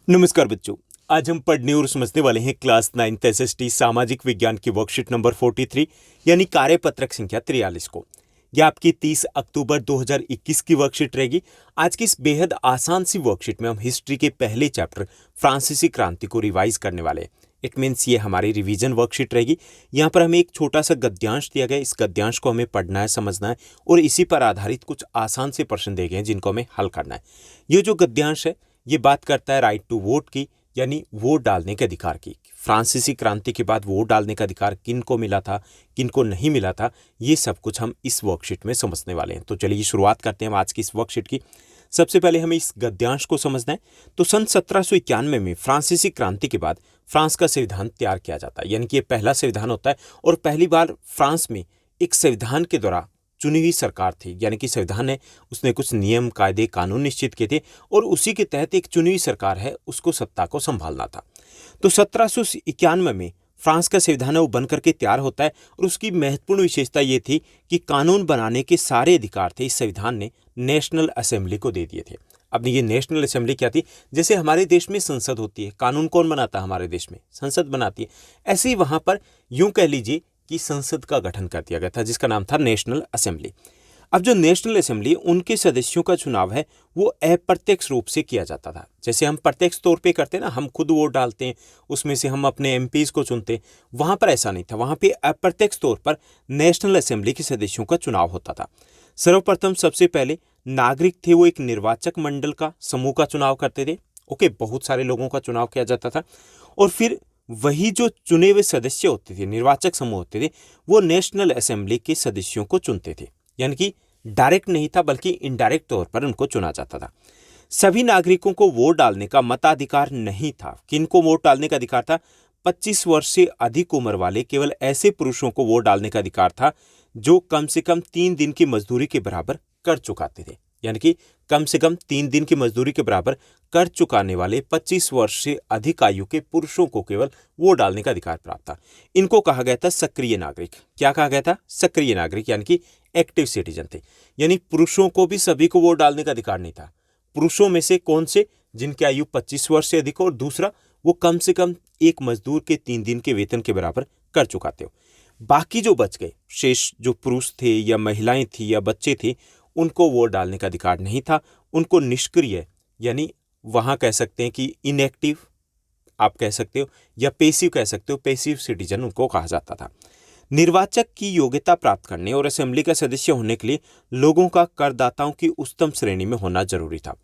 नमस्कार बच्चों। आज हम पढ़ने और समझने वाले हैं क्लास 9th एसएसटी सामाजिक विज्ञान की वर्कशीट नंबर 43 यानी कार्यपत्रक संख्या 43 को। यह आपकी 30 अक्टूबर 2021 की वर्कशीट रहेगी। आज की इस बेहद आसान सी वर्कशीट में हम हिस्ट्री के पहले चैप्टर फ्रांसीसी क्रांति को रिवाइज करने वाले हैं। इट मीन्स ये हमारी रिवीजन वर्कशीट रहेगी। यहाँ पर हमें एक छोटा सा गद्यांश दिया गया है। इस गद्यांश को हमें पढ़ना है, समझना है और इसी पर आधारित कुछ आसान से प्रश्न दिए गए हैं जिनको हमें हल करना है। ये जो गद्यांश है ये बात करता है राइट टू वोट की, यानी वोट डालने के अधिकार की। फ्रांसीसी क्रांति के बाद वोट डालने का अधिकार किन को मिला था, किन को नहीं मिला था, ये सब कुछ हम इस वर्कशीट में समझने वाले हैं। तो चलिए शुरुआत करते हैं हम आज की इस वर्कशीट की। सबसे पहले हमें इस गद्यांश को समझना है। तो सन 1791 में फ्रांसीसी क्रांति के बाद फ्रांस का संविधान तैयार किया जाता है, यानी कि ये पहला संविधान होता है और पहली बार फ्रांस में एक संविधान के द्वारा चुनी हुई सरकार थी, यानी कि संविधान है उसने कुछ नियम कायदे कानून निश्चित किए थे और उसी के तहत एक चुनी हुई सरकार है उसको सत्ता को संभालना था। तो 1791 में फ्रांस का संविधान है वो बन करके तैयार होता है और उसकी महत्वपूर्ण विशेषता ये थी कि कानून बनाने के सारे अधिकार थे इस संविधान ने नेशनल असेंबली को दे दिए थे। अब ये नेशनल असेंबली क्या थी? जैसे हमारे देश में संसद होती है, कानून कौन बनाता है? हमारे देश में संसद बनाती है। ऐसे ही वहां पर यूं कह लीजिए कि संसद का गठन कर दिया गया था जिसका नाम था नेशनल असेंबली। अब जो नेशनल असेंबली उनके सदस्यों का चुनाव है वो अप्रत्यक्ष रूप से किया जाता था। जैसे हम प्रत्यक्ष तौर पे करते हैं ना, हम खुद वोट डालते हैं, उसमें से हम अपने एमपीज को चुनते हैं। वहां पर ऐसा नहीं था, वहां पे अप्रत्यक्ष तौर पर नेशनल असेंबली के सदस्यों का चुनाव होता था। सर्वप्रथम सबसे पहले नागरिक थे वो एक निर्वाचक मंडल का समूह का चुनाव करते थे। ओके, बहुत सारे लोगों का चुनाव किया जाता था और फिर वही जो चुने हुए सदस्य होते थे, निर्वाचक समूह होते थे, वो नेशनल असेंबली के सदस्यों को चुनते थे। यानी कि डायरेक्ट नहीं था बल्कि इनडायरेक्ट तौर पर उनको चुना जाता था। सभी नागरिकों को वोट डालने का मताधिकार नहीं था। किनको वोट डालने का अधिकार था? 25 वर्ष से अधिक उम्र वाले केवल ऐसे पुरुषों को वोट डालने का अधिकार था जो कम से कम 3 दिन की मजदूरी के बराबर कर चुकाते थे। यानी कि कम से कम 3 दिन की मजदूरी के बराबर कर चुकाने वाले 25 वर्ष से अधिक आयु के पुरुषों को केवल वोट डालने का अधिकार प्राप्त था। इनको कहा गया था सक्रिय नागरिक। क्या कहा गया था? सक्रिय नागरिक, यानी कि एक्टिव सिटीजन थे। यानी पुरुषों को भी सभी को वोट डालने का अधिकार नहीं था। पुरुषों में से कौन से? जिनकी आयु 25 वर्ष से अधिक हो और दूसरा वो कम से कम एक मजदूर के 3 दिन के वेतन के बराबर कर चुकाते हो। बाकी जो बच गए शेष जो पुरुष थे या महिलाएं थी या बच्चे थे, उनको वोट डालने का अधिकार नहीं था। उनको निष्क्रिय, यानी वहां कह सकते हैं कि इनएक्टिव आप कह सकते हो या पेसिव कह सकते हो, पेसिव सिटीजन उनको कहा जाता था। निर्वाचक की योग्यता प्राप्त करने और असेंबली का सदस्य होने के लिए लोगों का करदाताओं की उच्चतम श्रेणी में होना जरूरी था।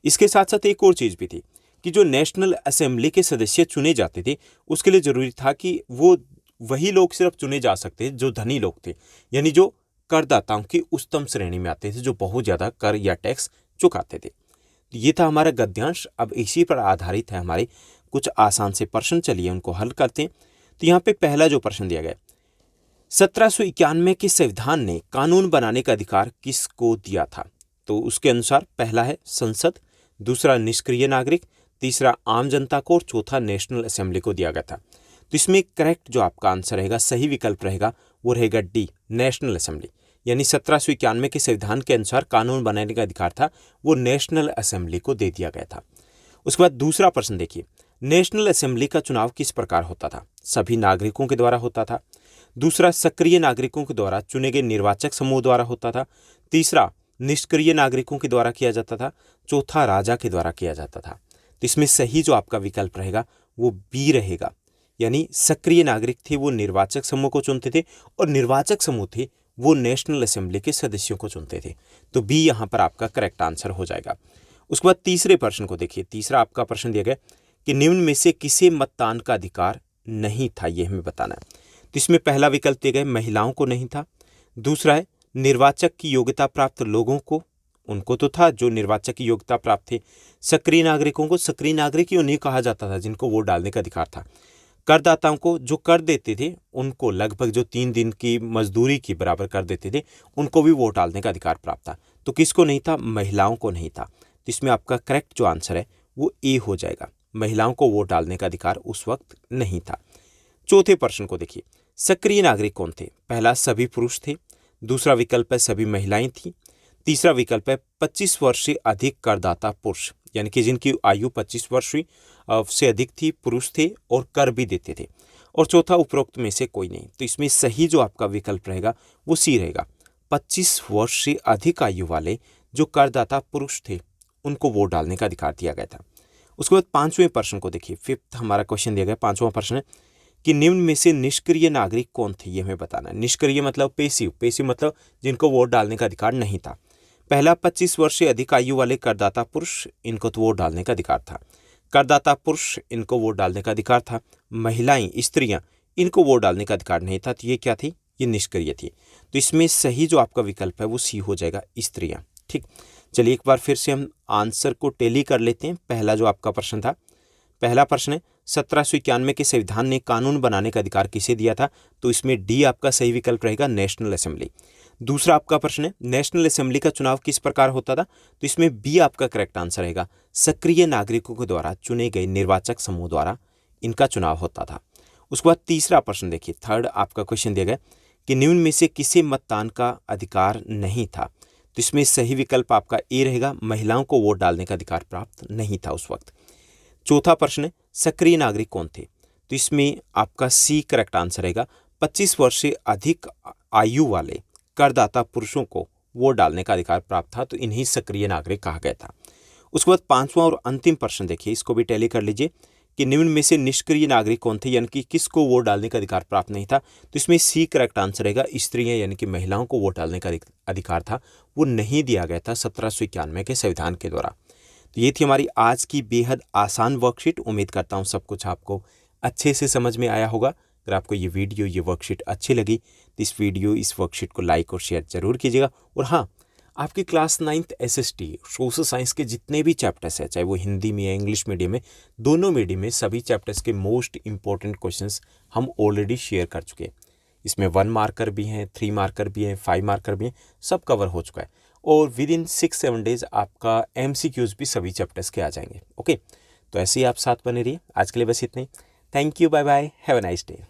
इसके साथ साथ एक और चीज भी थी कि जो नेशनल असेंबली के सदस्य चुने जाते थे उसके लिए जरूरी था कि वो वही लोग सिर्फ चुने जा सकते थे जो धनी लोग थे, यानी जो करदाताओं की उच्चतम श्रेणी में आते थे, जो बहुत ज्यादा कर या टैक्स चुकाते थे। ये था हमारा गद्यांश। अब इसी पर आधारित है हमारे कुछ आसान से प्रश्न। चलिए उनको हल करते हैं। तो यहाँ पे पहला जो प्रश्न दिया गया, 1791 के संविधान ने कानून बनाने का अधिकार किसको दिया था? तो उसके अनुसार पहला है संसद, दूसरा निष्क्रिय नागरिक, तीसरा आम जनता को और चौथा नेशनल असेंबली को दिया गया था। तो इसमें करेक्ट जो आपका आंसर रहेगा, सही विकल्प रहेगा, वो रहेगा डी, नेशनल असेंबली। यानी 1791 के संविधान के अनुसार कानून बनाने का अधिकार था वो नेशनल असेंबली को दे दिया गया था। उसके बाद दूसरा प्रश्न देखिए, नेशनल असेंबली का चुनाव किस प्रकार होता था? सभी नागरिकों के द्वारा होता था। दूसरा, सक्रिय नागरिकों के द्वारा चुने गए निर्वाचक समूह द्वारा होता था। तीसरा, निष्क्रिय नागरिकों के द्वारा किया जाता था। चौथा, राजा के द्वारा किया जाता था। तो इसमें सही जो आपका विकल्प रहेगा वो बी रहेगा, यानी सक्रिय नागरिक थे वो निर्वाचक समूह को चुनते थे और निर्वाचक समूह थे वो नेशनल असेंबली के सदस्यों को चुनते थे। तो बी यहां पर आपका करेक्ट आंसर हो जाएगा। उसके बाद तीसरे प्रश्न को देखिए। तीसरा आपका प्रश्न दिया गया कि निम्न में से किसे मतदान का अधिकार नहीं था, यह हमें बताना है। तो इसमें पहला विकल्प दिया गया महिलाओं को नहीं था। दूसरा है निर्वाचक की योग्यता प्राप्त लोगों को, उनको तो था जो निर्वाचक की योग्यता प्राप्त थे। सक्रिय नागरिकों को, सक्रिय नागरिक ही उन्हें कहा जाता था जिनको वोट डालने का अधिकार था। करदाताओं को, जो कर देते थे उनको, लगभग जो 3 दिन की मजदूरी के बराबर कर देते थे, उनको भी वोट डालने का अधिकार प्राप्त था। तो किसको नहीं था? महिलाओं को नहीं था। तो इसमें आपका करेक्ट जो आंसर है वो ए हो जाएगा। महिलाओं को वोट डालने का अधिकार उस वक्त नहीं था। चौथे प्रश्न को देखिए, सक्रिय नागरिक कौन थे? पहला, सभी पुरुष थे। दूसरा विकल्प है सभी महिलाएं थी। तीसरा विकल्प है 25 वर्ष से अधिक करदाता पुरुष, यानी कि जिनकी आयु 25 वर्ष हुई से अधिक थी, पुरुष थे और कर भी देते थे। और चौथा, उपरोक्त में से कोई नहीं। तो इसमें सही जो आपका विकल्प रहेगा वो सी रहेगा। 25 वर्ष से अधिक आयु वाले जो करदाता पुरुष थे उनको वोट डालने का अधिकार दिया गया था। उसके बाद 5वें प्रश्न को देखिए, 5th हमारा क्वेश्चन दिया गया। 5वां प्रश्न है कि निम्न में से निष्क्रिय नागरिक कौन थे, ये हमें बताना है। निष्क्रिय मतलब पेसिव, पेसिव मतलब जिनको वोट डालने का अधिकार नहीं था। पहला, 25 वर्ष से अधिक आयु वाले करदाता पुरुष, इनको तो वोट डालने का अधिकार था। करदाता पुरुष, इनको वोट डालने का अधिकार था। महिलाएं, स्त्रियां, इनको वोट डालने का अधिकार नहीं था। तो ये क्या थी, ये निष्क्रिय थी। तो इसमें सही जो आपका विकल्प है वो सी हो जाएगा, स्त्रियां। ठीक, चलिए एक बार फिर से हम आंसर को टैली कर लेते हैं। पहला जो आपका प्रश्न था, पहला प्रश्न है 1791 के संविधान ने कानून बनाने का अधिकार किसे दिया था? तो इसमें डी आपका सही विकल्प रहेगा, नेशनल असेंबली। दूसरा आपका प्रश्न है नेशनल असेंबली का चुनाव किस प्रकार होता था? तो इसमें बी आपका करेक्ट आंसर रहेगा, सक्रिय नागरिकों के द्वारा चुने गए निर्वाचक समूह द्वारा इनका चुनाव होता था। उसके बाद तीसरा प्रश्न देखिए, थर्ड आपका क्वेश्चन दिया गया कि निम्न में से किसे मतदान का अधिकार नहीं था? तो इसमें सही विकल्प आपका ए रहेगा, महिलाओं को वोट डालने का अधिकार प्राप्त नहीं था उस वक्त। चौथा प्रश्न है सक्रिय नागरिक कौन थे? तो इसमें आपका सी करेक्ट आंसर रहेगा, 25 वर्ष से अधिक आयु वाले करदाता पुरुषों को वोट डालने का अधिकार प्राप्त था, तो इन्हीं सक्रिय नागरिक कहा गया था। उसके बाद 5वां और अंतिम प्रश्न देखिए, इसको भी टैली कर लीजिए कि निम्न में से निष्क्रिय नागरिक कौन थे, यानी कि किसको वोट डालने का अधिकार प्राप्त नहीं था? तो इसमें सी करेक्ट आंसर रहेगा, स्त्रियां यानी कि महिलाओं को वोट डालने का अधिकार था, वो नहीं दिया गया था 1791 के संविधान के द्वारा। तो ये थी हमारी आज की बेहद आसान वर्कशीट। उम्मीद करता हूँ सब कुछ आपको अच्छे से समझ में आया होगा। अगर आपको ये वीडियो, ये वर्कशीट अच्छी लगी तो इस वर्कशीट को लाइक और शेयर जरूर कीजिएगा। और हाँ, आपकी class 9th SST social science के जितने भी चैप्टर्स हैं, चाहे वो हिंदी में या इंग्लिश मीडियम में, दोनों मीडियम में सभी चैप्टर्स के मोस्ट इंपॉर्टेंट क्वेश्चंस हम ऑलरेडी शेयर कर चुके हैं। इसमें 1 मार्कर भी हैं, 3 मार्कर भी हैं, 5 मार्कर भी हैं, सब कवर हो चुका है। और विद इन 6-7 डेज आपका MCQs भी सभी चैप्टर्स के आ जाएंगे। ओके, तो ऐसे ही आप साथ बने रहिए। आज के लिए बस इतना ही। Thank you, bye bye, have a nice day.